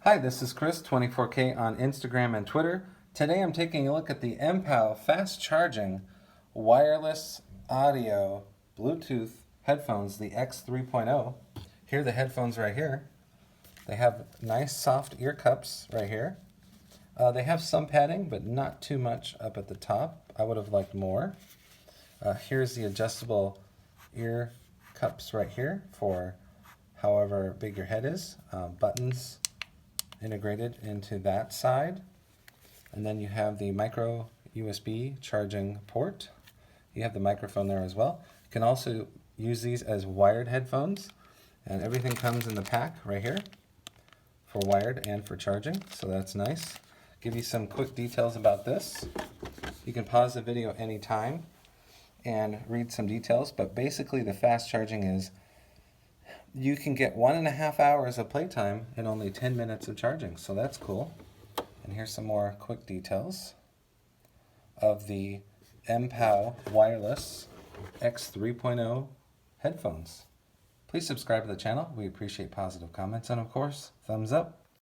Hi, this is Chris, 24K on Instagram and Twitter. Today I'm taking a look at the MPow fast charging wireless audio Bluetooth headphones, the X3.0. Here are the headphones right here. They have nice soft ear cups right here. They have some padding, but not too much up at the top. I would have liked more. Here's the adjustable ear cups right here for however big your head is. Buttons integrated into that side, and then you have the micro USB charging port. You have the microphone there as well. You can also use these as wired headphones, and everything comes in the pack right here for wired and for charging, so that's nice. Give you some quick details about this. You can pause the video anytime and read some details, but basically the fast charging is you can get 1.5 hours of playtime in only 10 minutes of charging, so that's cool. And here's some more quick details of the MPow Wireless X3.0 headphones. Please subscribe to the channel. We appreciate positive comments and, of course, thumbs up.